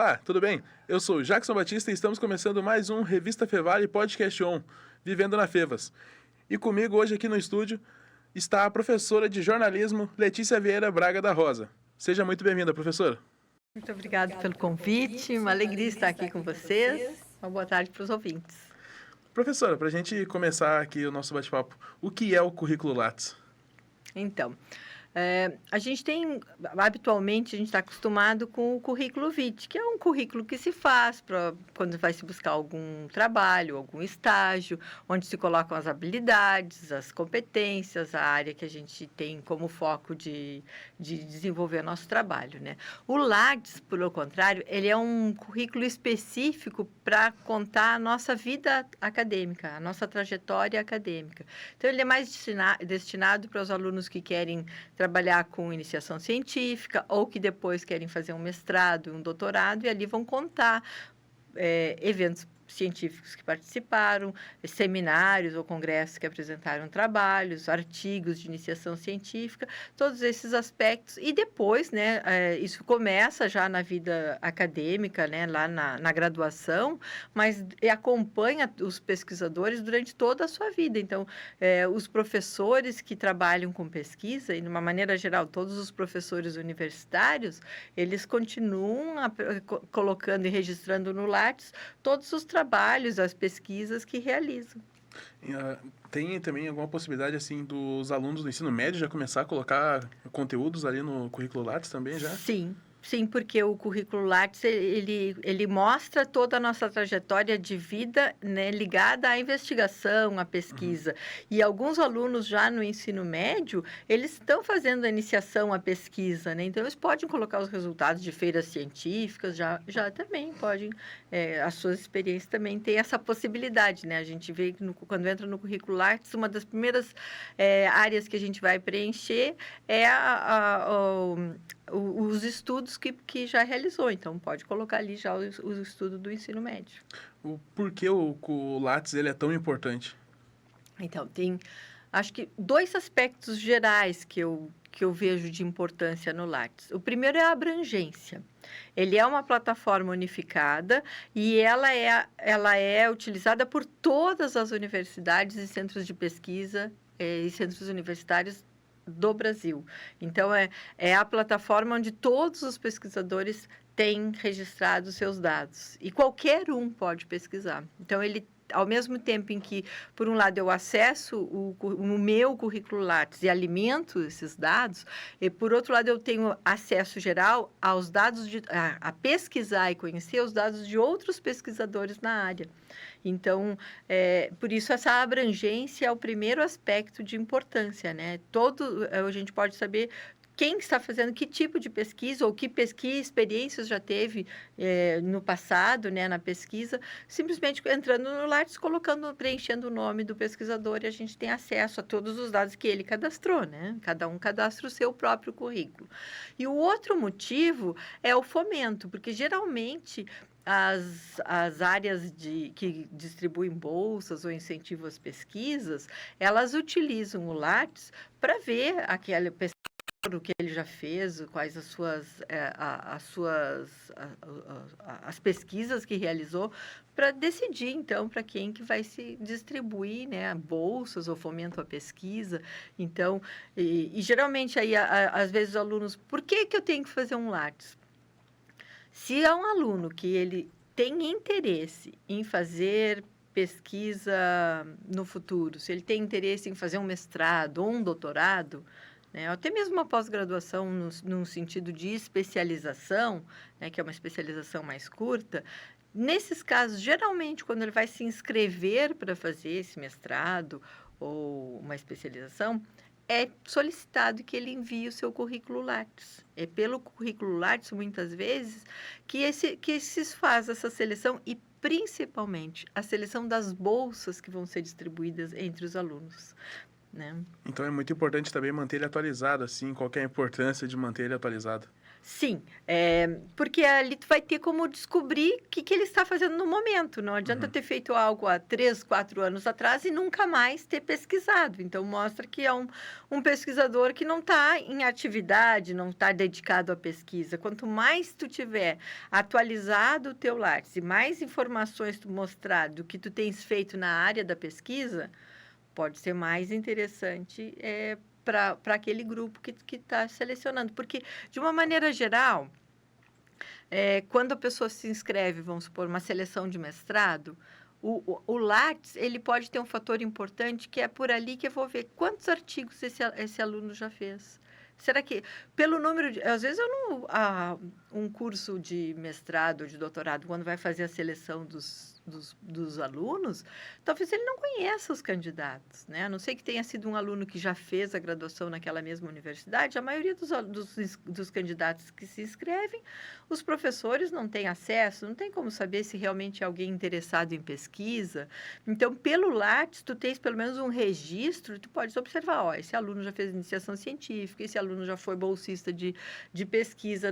Olá, tudo bem? Eu sou o Jackson Batista e estamos começando mais um Revista Fevale Podcast On, Vivendo na Fevas. E comigo hoje aqui no estúdio está a professora de jornalismo Letícia Vieira Braga da Rosa. Seja muito bem-vinda, professora. Muito obrigada pelo convite, uma alegria estar aqui com vocês. Uma boa tarde para os ouvintes. Professora, para a gente começar aqui o nosso bate-papo, o que é o currículo Lattes? Então, habitualmente, a gente está acostumado com o currículo vitae, que é um currículo que se faz quando vai se buscar algum trabalho, algum estágio, onde se colocam as habilidades, as competências, a área que a gente tem como foco de desenvolver nosso trabalho, né? O Lattes, pelo contrário, ele é um currículo específico para contar a nossa vida acadêmica, a nossa trajetória acadêmica. Então, ele é mais destinado para os alunos que querem trabalhar com iniciação científica ou que depois querem fazer um mestrado, um doutorado, e ali vão contar eventos científicos que participaram, seminários ou congressos que apresentaram trabalhos, artigos de iniciação científica, todos esses aspectos. E depois, né, isso começa já na vida acadêmica, né, lá na graduação, mas acompanha os pesquisadores durante toda a sua vida. Então, os professores que trabalham com pesquisa, e de uma maneira geral, todos os professores universitários, eles continuam colocando e registrando no Lattes todos os trabalhos, as pesquisas que realizam. Tem também alguma possibilidade assim dos alunos do ensino médio já começar a colocar conteúdos ali no currículo Lattes também já? Sim, porque o currículo Lattes, ele mostra toda a nossa trajetória de vida, né, ligada à investigação, à pesquisa. E alguns alunos já no ensino médio, eles estão fazendo a iniciação à pesquisa, né? Então, eles podem colocar os resultados de feiras científicas, já também podem, as suas experiências também têm essa possibilidade, né? A gente vê que quando entra no currículo Lattes, uma das primeiras áreas que a gente vai preencher é os estudos que já realizou. Então, pode colocar ali já o estudo do ensino médio. Por que o Lattes ele é tão importante? Então, tem, acho que, dois aspectos gerais que eu vejo de importância no Lattes. O primeiro é a abrangência. Ele é uma plataforma unificada e ela é utilizada por todas as universidades e centros de pesquisa e centros universitários do Brasil. Então, é a plataforma onde todos os pesquisadores têm registrado seus dados. E qualquer um pode pesquisar. Então, ele, ao mesmo tempo em que, por um lado, eu acesso o meu currículo Lattes e alimento esses dados, e, por outro lado, eu tenho acesso geral aos dados, a pesquisar e conhecer os dados de outros pesquisadores na área. Então, por isso, essa abrangência é o primeiro aspecto de importância, né? A gente pode saber quem está fazendo que tipo de pesquisa ou que experiências já teve no passado, né, na pesquisa, simplesmente entrando no Lattes, preenchendo o nome do pesquisador, e a gente tem acesso a todos os dados que ele cadastrou, né? Cada um cadastra o seu próprio currículo. E o outro motivo é o fomento, porque geralmente as áreas que distribuem bolsas ou incentivam as pesquisas, elas utilizam o Lattes para ver aquela pesquisa, o que ele já fez, quais as pesquisas que realizou, para decidir, então, para quem que vai se distribuir, né, bolsas ou fomento à pesquisa. Então, e geralmente, aí, às vezes, os alunos, por que eu tenho que fazer um Lattes? Se é um aluno que ele tem interesse em fazer pesquisa no futuro, se ele tem interesse em fazer um mestrado ou um doutorado, né, ou até mesmo uma pós-graduação no sentido de especialização, né, que é uma especialização mais curta, nesses casos, geralmente, quando ele vai se inscrever para fazer esse mestrado ou uma especialização, é solicitado que ele envie o seu currículo Lattes. É pelo currículo Lattes, muitas vezes, que se faz essa seleção e, principalmente, a seleção das bolsas que vão ser distribuídas entre os alunos. né? Então é muito importante também manter ele atualizado, assim, qual que é a importância de manter ele atualizado? Sim, porque ali tu vai ter como descobrir o que ele está fazendo no momento. Não adianta Uhum. ter feito algo há 3, 4 anos atrás e nunca mais ter pesquisado. Então, mostra que é um pesquisador que não está em atividade, não está dedicado à pesquisa. Quanto mais tu tiver atualizado o teu Lattes e mais informações tu mostrar do que tu tens feito na área da pesquisa, pode ser mais interessante para aquele grupo que está selecionando. Porque, de uma maneira geral, quando a pessoa se inscreve, vamos supor, uma seleção de mestrado, o Lattes, ele pode ter um fator importante que é por ali que eu vou ver quantos artigos esse aluno já fez. Será que, pelo número de... Às vezes, eu não... um curso de mestrado ou de doutorado, quando vai fazer a seleção dos alunos, talvez ele não conheça os candidatos, né? A não ser que tenha sido um aluno que já fez a graduação naquela mesma universidade, a maioria dos candidatos que se inscrevem, os professores não têm acesso, não tem como saber se realmente é alguém interessado em pesquisa. Então, pelo Lattes, tu tens pelo menos um registro, tu podes observar, ó, esse aluno já fez iniciação científica, esse aluno já foi bolsista de pesquisa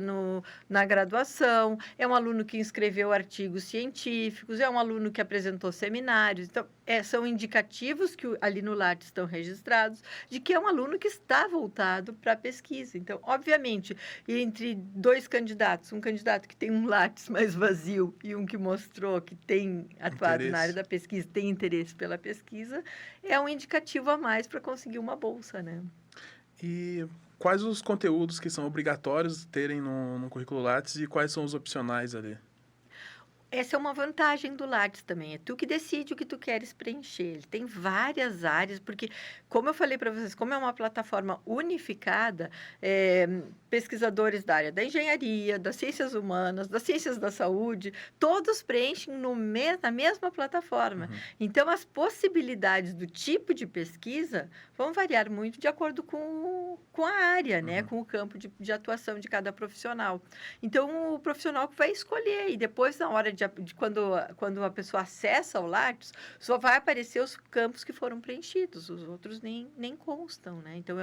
na graduação, é um aluno que escreveu artigos científicos, é um aluno que apresentou seminários. Então, são indicativos que ali no Lattes estão registrados de que é um aluno que está voltado para a pesquisa. Então, obviamente, entre dois candidatos, um candidato que tem um Lattes mais vazio e um que mostrou que tem atuado na área Interesse. da pesquisa, tem interesse pela pesquisa, é um indicativo a mais para conseguir uma bolsa, né? E quais os conteúdos que são obrigatórios terem no currículo Lattes e quais são os opcionais ali? Essa é uma vantagem do Lattes também, é tu que decide o que tu queres preencher. Ele tem várias áreas, porque, como eu falei para vocês, como é uma plataforma unificada, pesquisadores da área da engenharia, das ciências humanas, das ciências da saúde, todos preenchem na mesma plataforma. Uhum. Então, as possibilidades do tipo de pesquisa vão variar muito de acordo com a área, né? Uhum. Com o campo de atuação de cada profissional. Então, o profissional que vai escolher, e depois, na hora quando a pessoa acessa o Lattes, só vai aparecer os campos que foram preenchidos, os outros nem constam, né? Então,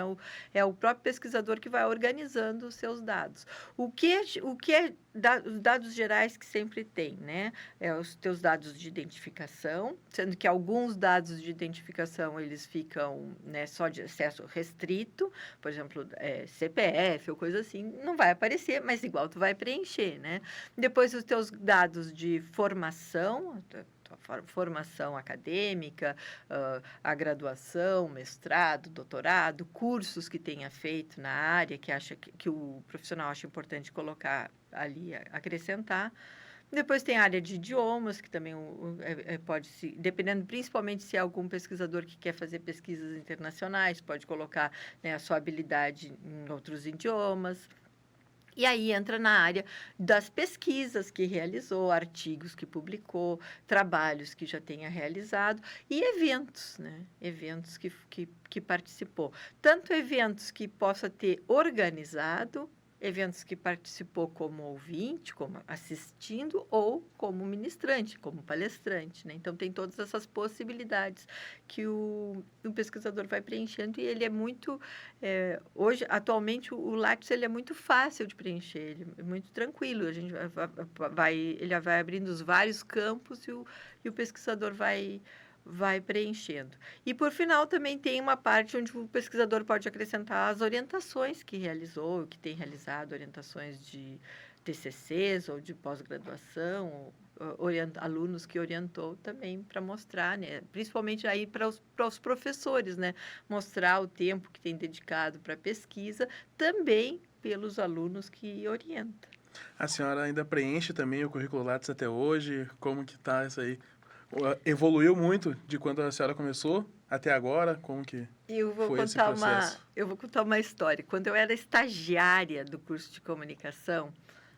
é o próprio pesquisador que vai organizando os seus dados. O que é os dados gerais que sempre tem, né? Os teus dados de identificação, sendo que alguns dados de identificação, eles ficam, né, só de acesso restrito, por exemplo, CPF ou coisa assim, não vai aparecer, mas igual tu vai preencher, né? Depois, os teus dados de formação, formação acadêmica, a graduação, mestrado, doutorado, cursos que tenha feito na área, que o profissional acha importante colocar ali, acrescentar. Depois tem a área de idiomas, que também pode se, dependendo principalmente se é algum pesquisador que quer fazer pesquisas internacionais, pode colocar, né, a sua habilidade em outros idiomas. E aí entra na área das pesquisas que realizou, artigos que publicou, trabalhos que já tenha realizado e eventos, né? Eventos que participou. Tanto eventos que possa ter organizado, eventos que participou como ouvinte, como assistindo ou como ministrante, como palestrante, né? Então, tem todas essas possibilidades que o pesquisador vai preenchendo e ele é muito... hoje, atualmente, o Lattes ele é muito fácil de preencher, ele é muito tranquilo. A gente ele vai abrindo os vários campos e o pesquisador vai preenchendo. E, por final, também tem uma parte onde o pesquisador pode acrescentar as orientações que realizou, que tem realizado, orientações de TCCs ou de pós-graduação, alunos que orientou também para mostrar, né? Principalmente aí para os professores, né? Mostrar o tempo que tem dedicado para a pesquisa, também pelos alunos que orienta. A senhora ainda preenche também o currículo Lattes até hoje? Como que tá isso aí? Evoluiu muito de quando a senhora começou até agora? Como que foi esse processo? Eu vou contar uma história. Quando eu era estagiária do curso de comunicação,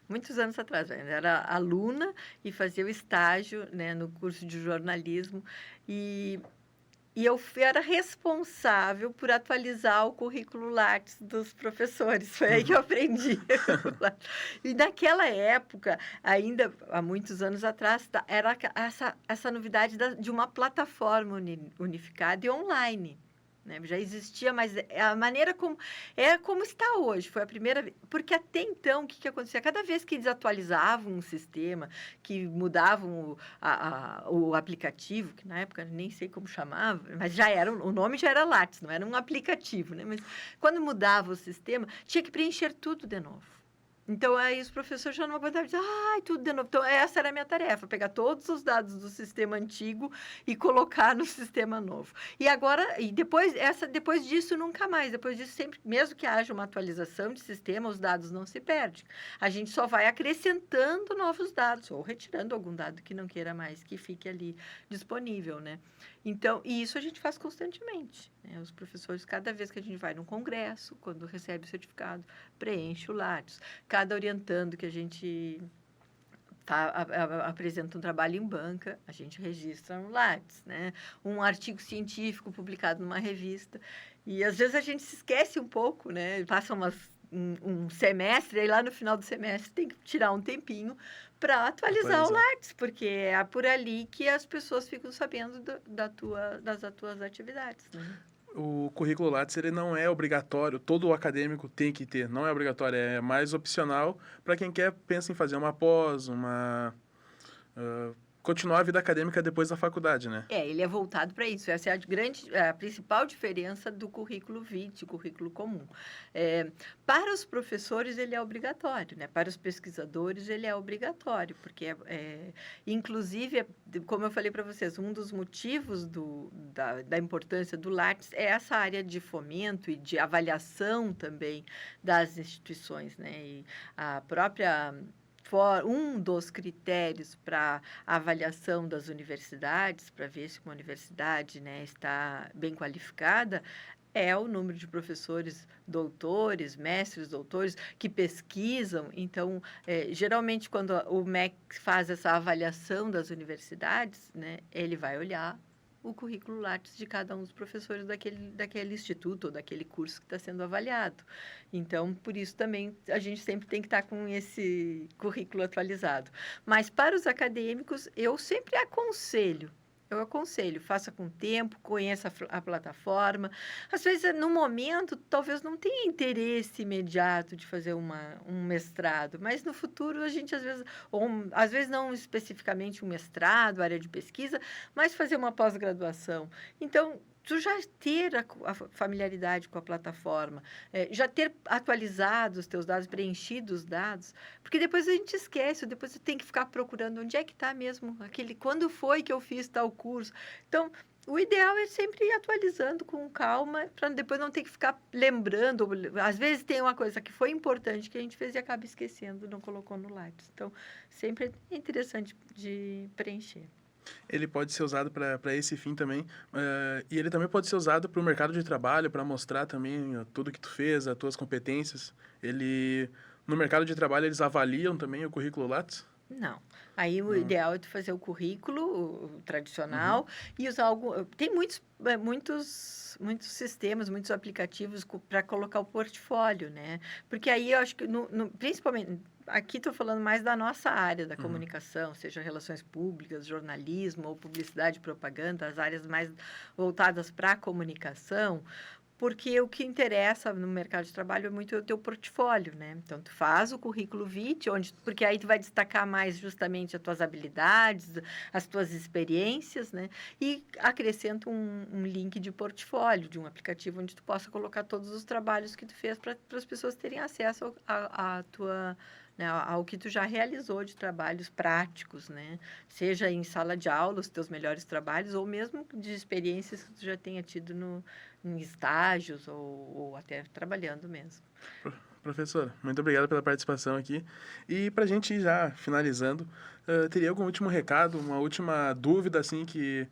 muitos anos atrás, eu era aluna e fazia o estágio, né, no curso de jornalismo e eu era responsável por atualizar o currículo Lattes dos professores. Foi aí que eu aprendi. E naquela época, ainda há muitos anos atrás, era essa novidade de uma plataforma unificada e online. né? Já existia, mas a maneira como é como está hoje. Foi a primeira vez. Porque até então, o que, que acontecia? Cada vez que desatualizavam um sistema, que mudavam o aplicativo, que na época nem sei como chamava, mas já era, o nome já era Lattes, não era um aplicativo, né? Mas quando mudava o sistema, tinha que preencher tudo de novo. Então, aí os professores já não aguentavam dizer, ai, tudo de novo. Então, essa era a minha tarefa, pegar todos os dados do sistema antigo e colocar no sistema novo. E agora, depois disso, nunca mais. Depois disso, sempre, mesmo que haja uma atualização de sistema, os dados não se perdem. A gente só vai acrescentando novos dados, ou retirando algum dado que não queira mais que fique ali disponível, né? Então, e isso a gente faz constantemente, né? Os professores, cada vez que a gente vai num congresso, quando recebe o certificado, preenche o Lattes. Cada orientando que a gente apresenta um trabalho em banca, a gente registra no Lattes, né? Um artigo científico publicado numa revista. E, às vezes, a gente se esquece um pouco, né? Passa um semestre, e lá no final do semestre tem que tirar um tempinho para atualizar o Lattes, porque é por ali que as pessoas ficam sabendo das tuas atividades, né? O currículo Lattes, ele não é obrigatório, todo acadêmico tem que ter, não é obrigatório, é mais opcional para quem pensa em fazer uma pós, continuar a vida acadêmica depois da faculdade, né? Ele é voltado para isso. Essa é a principal diferença do currículo vitae, o currículo comum. Para os professores, ele é obrigatório, né? Para os pesquisadores, ele é obrigatório, porque, inclusive, como eu falei para vocês, um dos motivos da importância do Lattes é essa área de fomento e de avaliação também das instituições, né? E a própria... Um dos critérios para a avaliação das universidades, para ver se uma universidade, né, está bem qualificada, é o número de professores doutores, mestres, doutores, que pesquisam. Então, geralmente, quando o MEC faz essa avaliação das universidades, né, ele vai olhar o currículo Lattes de cada um dos professores daquele instituto ou daquele curso que está sendo avaliado. Então, por isso também a gente sempre tem que estar com esse currículo atualizado. Mas para os acadêmicos, eu sempre aconselho, faça com tempo, conheça a plataforma. Às vezes, no momento, talvez não tenha interesse imediato de fazer um mestrado, mas no futuro a gente, às vezes não especificamente um mestrado, área de pesquisa, mas fazer uma pós-graduação. Então, tu já ter a familiaridade com a plataforma, já ter atualizado os teus dados, preenchido os dados, porque depois a gente esquece, depois você tem que ficar procurando onde é que está mesmo quando foi que eu fiz tal curso. Então, o ideal é sempre ir atualizando com calma, para depois não ter que ficar lembrando. Às vezes tem uma coisa que foi importante que a gente fez e acaba esquecendo, não colocou no Lattes. Então, sempre é interessante de preencher. Ele pode ser usado para esse fim também, e ele também pode ser usado para o mercado de trabalho, para mostrar também tudo que tu fez, as tuas competências. No mercado de trabalho, eles avaliam também o currículo Lattes? Não. Aí o ideal é tu fazer o currículo o tradicional e usar tem muitos sistemas, muitos aplicativos para colocar o portfólio, né? Porque aí eu acho que, principalmente, aqui estou falando mais da nossa área da comunicação, seja relações públicas, jornalismo ou publicidade e propaganda, as áreas mais voltadas para a comunicação, porque o que interessa no mercado de trabalho é muito o teu portfólio, né? Então, tu faz o currículo vitae, porque aí tu vai destacar mais justamente as tuas habilidades, as tuas experiências, né? E acrescenta um link de portfólio, de um aplicativo onde tu possa colocar todos os trabalhos que tu fez para as pessoas terem acesso à tua... né, ao que tu já realizou de trabalhos práticos, né? Seja em sala de aula, os teus melhores trabalhos, ou mesmo de experiências que tu já tenha tido em estágios ou até trabalhando mesmo. Professora, muito obrigado pela participação aqui. E para a gente ir já finalizando, teria algum último recado, uma última dúvida assim que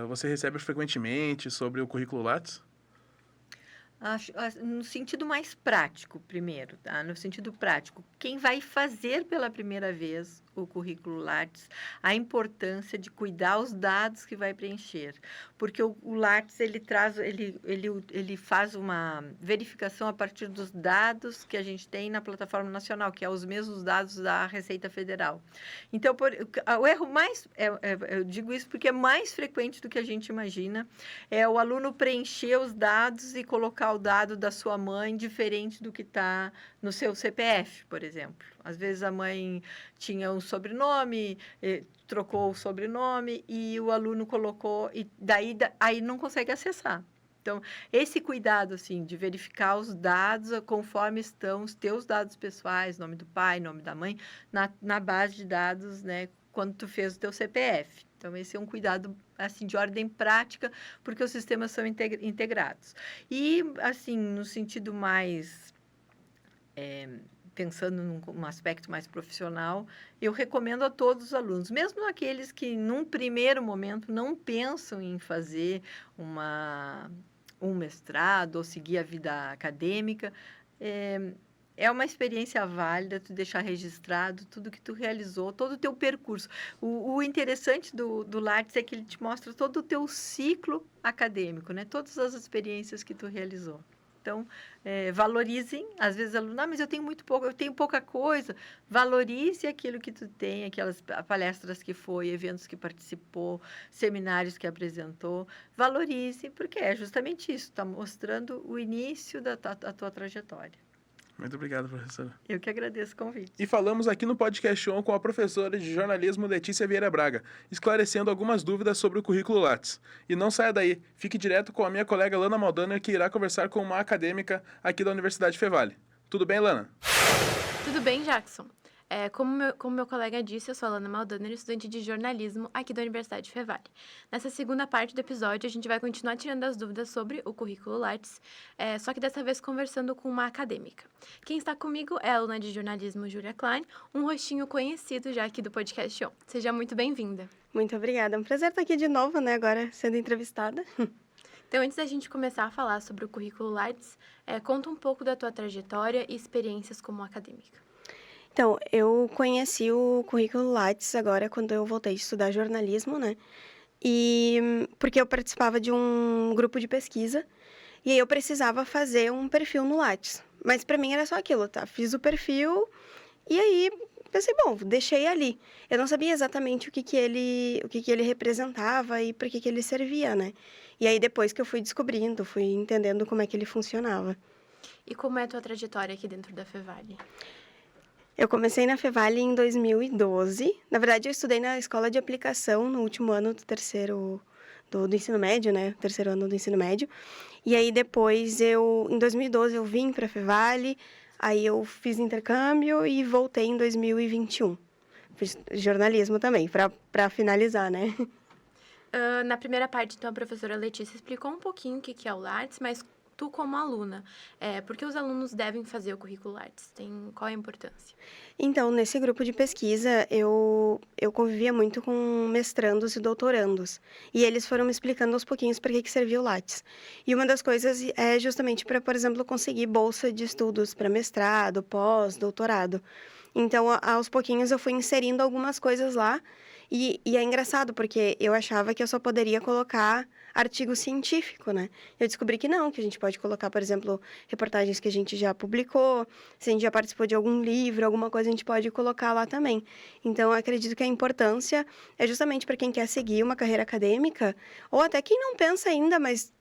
você recebe frequentemente sobre o currículo Lattes? No sentido mais prático, primeiro, tá? No sentido prático, quem vai fazer pela primeira vez o currículo Lattes, a importância de cuidar os dados que vai preencher, porque o Lattes ele faz uma verificação a partir dos dados que a gente tem na plataforma nacional, que é os mesmos dados da Receita Federal. Então, o erro mais, eu digo isso porque é mais frequente do que a gente imagina, é o aluno preencher os dados e colocar o dado da sua mãe diferente do que está no seu CPF, por exemplo. Às vezes a mãe tinha um sobrenome, trocou o sobrenome e o aluno colocou, e aí não consegue acessar. Então, esse cuidado, assim, de verificar os dados conforme estão os teus dados pessoais, nome do pai, nome da mãe, na base de dados, né, quando tu fez o teu CPF. Então, esse é um cuidado, assim, de ordem prática, porque os sistemas são integrados. E, assim, no sentido mais... pensando num aspecto mais profissional, eu recomendo a todos os alunos, mesmo aqueles que, num primeiro momento, não pensam em fazer um mestrado ou seguir a vida acadêmica, é uma experiência válida tu deixar registrado tudo que tu realizou, todo o teu percurso. O interessante do Lattes é que ele te mostra todo o teu ciclo acadêmico, né? Todas as experiências que tu realizou. Então, valorizem, às vezes, aluno, mas eu tenho pouca coisa. Valorize aquilo que tu tem, aquelas palestras que foi, eventos que participou, seminários que apresentou. Valorize, porque é justamente isso, está mostrando o início da tua trajetória. Muito obrigado, professora. Eu que agradeço o convite. E falamos aqui no Podcast On com a professora de jornalismo Letícia Vieira Braga, esclarecendo algumas dúvidas sobre o currículo Lattes. E não saia daí, fique direto com a minha colega Lana Maldaner, que irá conversar com uma acadêmica aqui da Universidade Fevale. Tudo bem, Lana? Tudo bem, Jackson. Como meu colega disse, eu sou a Lana Maldaner, estudante de jornalismo aqui da Universidade Fevale. Nessa segunda parte do episódio, a gente vai continuar tirando as dúvidas sobre o currículo Lattes, só que dessa vez conversando com uma acadêmica. Quem está comigo é a aluna de jornalismo, Júlia Klein, um rostinho conhecido já aqui do Podcast On. Seja muito bem-vinda. Muito obrigada. É um prazer estar aqui de novo, né, agora sendo entrevistada. Então, antes da gente começar a falar sobre o currículo Lattes, conta um pouco da tua trajetória e experiências como acadêmica. Então, eu conheci o currículo Lattes agora quando eu voltei a estudar jornalismo, né? E porque eu participava de um grupo de pesquisa e aí eu precisava fazer um perfil no Lattes. Mas para mim era só aquilo, tá? Fiz o perfil e aí pensei, bom, deixei ali. Eu não sabia exatamente o que ele representava e para que ele servia, né? E aí depois que eu fui descobrindo, fui entendendo como é que ele funcionava. E como é a tua trajetória aqui dentro da Fevale? Eu comecei na Fevale em 2012. Na verdade, eu estudei na escola de aplicação no último ano do ensino médio, né? Terceiro ano do ensino médio. E aí, depois, em 2012, eu vim para a Fevale. Aí, eu fiz intercâmbio e voltei em 2021. Fiz jornalismo também, para finalizar, né? Na primeira parte, então, a professora Letícia explicou um pouquinho o que é o Lattes, mas tu, como aluna, por que os alunos devem fazer o currículo Lattes? Qual é a importância? Então, nesse grupo de pesquisa, eu convivia muito com mestrandos e doutorandos. E eles foram me explicando aos pouquinhos para que servia o Lattes. E uma das coisas é justamente para, por exemplo, conseguir bolsa de estudos para mestrado, pós, doutorado. Então, aos pouquinhos, eu fui inserindo algumas coisas lá. E é engraçado, porque eu achava que eu só poderia colocar artigo científico, né? Eu descobri que não, que a gente pode colocar, por exemplo, reportagens que a gente já publicou, se a gente já participou de algum livro, alguma coisa, a gente pode colocar lá também. Então, eu acredito que a importância é justamente para quem quer seguir uma carreira acadêmica, ou até quem não pensa ainda, mas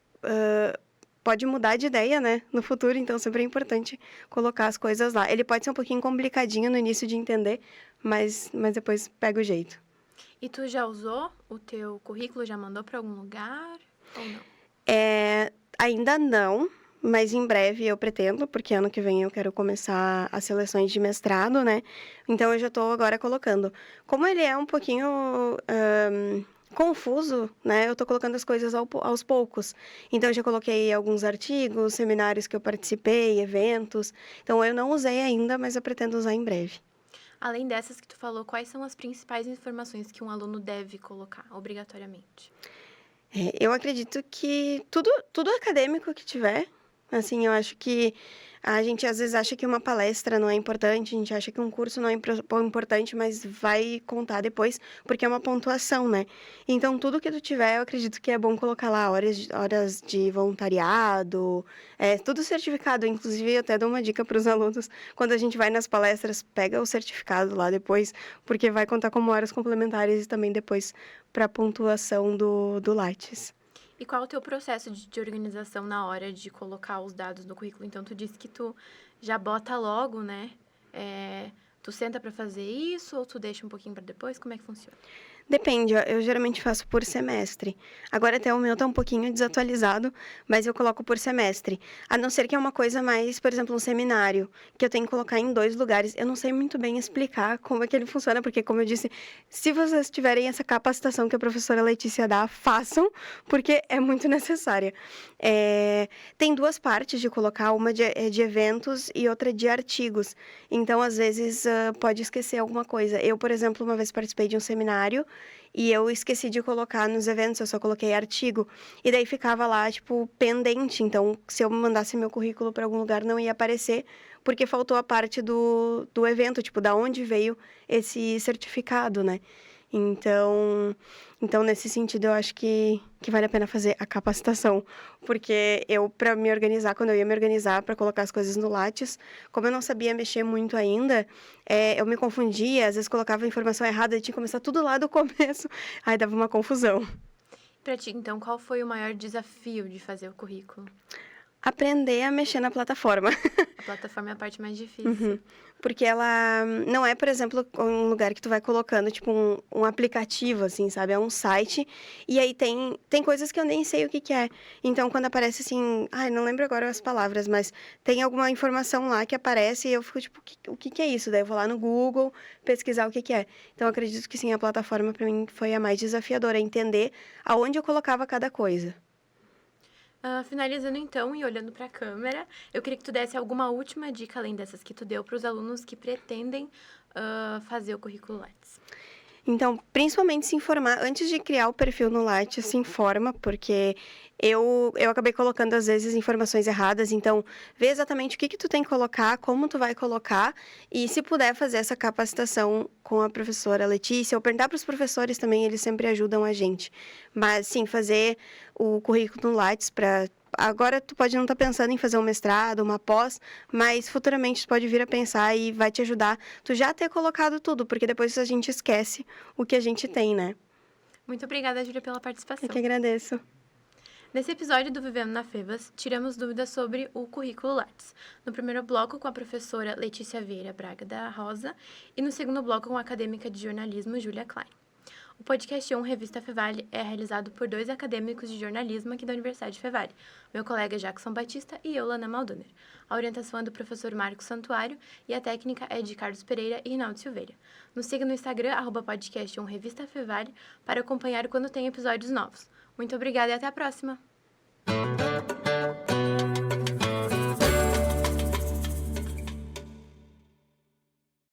pode mudar de ideia, né, no futuro, então sempre é importante colocar as coisas lá. Ele pode ser um pouquinho complicadinho no início de entender, mas depois pega o jeito. E tu já usou o teu currículo? Já mandou para algum lugar ou não? Ainda não, mas em breve eu pretendo, porque ano que vem eu quero começar as seleções de mestrado, né? Então eu já estou agora colocando. Como ele é um pouquinho confuso, né? Eu estou colocando as coisas aos poucos. Então eu já coloquei alguns artigos, seminários que eu participei, eventos. Então eu não usei ainda, mas eu pretendo usar em breve. Além dessas que tu falou, quais são as principais informações que um aluno deve colocar, obrigatoriamente? Eu acredito que tudo acadêmico que tiver, Assim, eu acho que a gente às vezes acha que uma palestra não é importante, a gente acha que um curso não é importante, mas vai contar depois, porque é uma pontuação, né? Então, tudo que tu tiver, eu acredito que é bom colocar lá horas de voluntariado, tudo certificado. Inclusive, eu até dou uma dica para os alunos, quando a gente vai nas palestras, pega o certificado lá depois, porque vai contar como horas complementares e também depois para a pontuação do Lattes. E qual o teu processo de organização na hora de colocar os dados no currículo? Então, tu disse que tu já bota logo, né? Tu senta para fazer isso ou tu deixa um pouquinho para depois? Como é que funciona? Depende, eu geralmente faço por semestre. Agora até o meu tá um pouquinho desatualizado, mas eu coloco por semestre. A não ser que é uma coisa mais, por exemplo, um seminário, que eu tenho que colocar em 2 lugares. Eu não sei muito bem explicar como é que ele funciona, porque, como eu disse, se vocês tiverem essa capacitação que a professora Letícia dá, façam, porque é muito necessária. Tem 2 partes de colocar, uma de eventos e outra de artigos. Então, às vezes, pode esquecer alguma coisa. Eu, por exemplo, uma vez participei de um seminário e eu esqueci de colocar nos eventos, eu só coloquei artigo. E daí ficava lá, tipo, pendente. Então, se eu mandasse meu currículo para algum lugar, não ia aparecer, porque faltou a parte do evento, tipo, da onde veio esse certificado, né? Então, nesse sentido, eu acho que vale a pena fazer a capacitação. Porque eu, para me organizar, quando eu ia me organizar para colocar as coisas no Lattes, como eu não sabia mexer muito ainda, eu me confundia, às vezes colocava a informação errada e tinha que começar tudo lá do começo. Aí dava uma confusão. Pra ti, então, qual foi o maior desafio de fazer o currículo? Aprender a mexer na plataforma. A plataforma é a parte mais difícil. Porque ela não é, por exemplo, um lugar que tu vai colocando, tipo, um aplicativo, assim, sabe? É um site. E aí tem coisas que eu nem sei o que é. Então, quando aparece assim... Ai, não lembro agora as palavras, mas tem alguma informação lá que aparece e eu fico, tipo, o que é isso? Daí eu vou lá no Google pesquisar o que é. Então, eu acredito que sim, a plataforma para mim foi a mais desafiadora. Entender aonde eu colocava cada coisa. Finalizando então e olhando para a câmera, eu queria que tu desse alguma última dica além dessas que tu deu para os alunos que pretendem fazer o currículo Lattes. Então, principalmente se informar, antes de criar o perfil no Lattes, se informa, porque eu acabei colocando, às vezes, informações erradas, então, vê exatamente o que tu tem que colocar, como tu vai colocar, e se puder fazer essa capacitação com a professora Letícia, ou perguntar para os professores também, eles sempre ajudam a gente. Mas, sim, fazer o currículo no Lattes para... Agora, tu pode não estar pensando em fazer um mestrado, uma pós, mas futuramente tu pode vir a pensar e vai te ajudar tu já ter colocado tudo, porque depois a gente esquece o que a gente tem, né? Muito obrigada, Júlia, pela participação. Eu que agradeço. Nesse episódio do Vivendo na Fevas, tiramos dúvidas sobre o currículo Lattes. No primeiro bloco, com a professora Letícia Vieira Braga da Rosa, e no segundo bloco, com a acadêmica de jornalismo, Júlia Klein. O podcast Revista Fevale é realizado por 2 acadêmicos de jornalismo aqui da Universidade Fevale, meu colega Jackson Batista e eu, Lana Maldoner. A orientação é do professor Marcos Santuário e a técnica é de Carlos Pereira e Rinaldo Silveira. Nos siga no Instagram, @podcast Revista Fevale, para acompanhar quando tem episódios novos. Muito obrigada e até a próxima!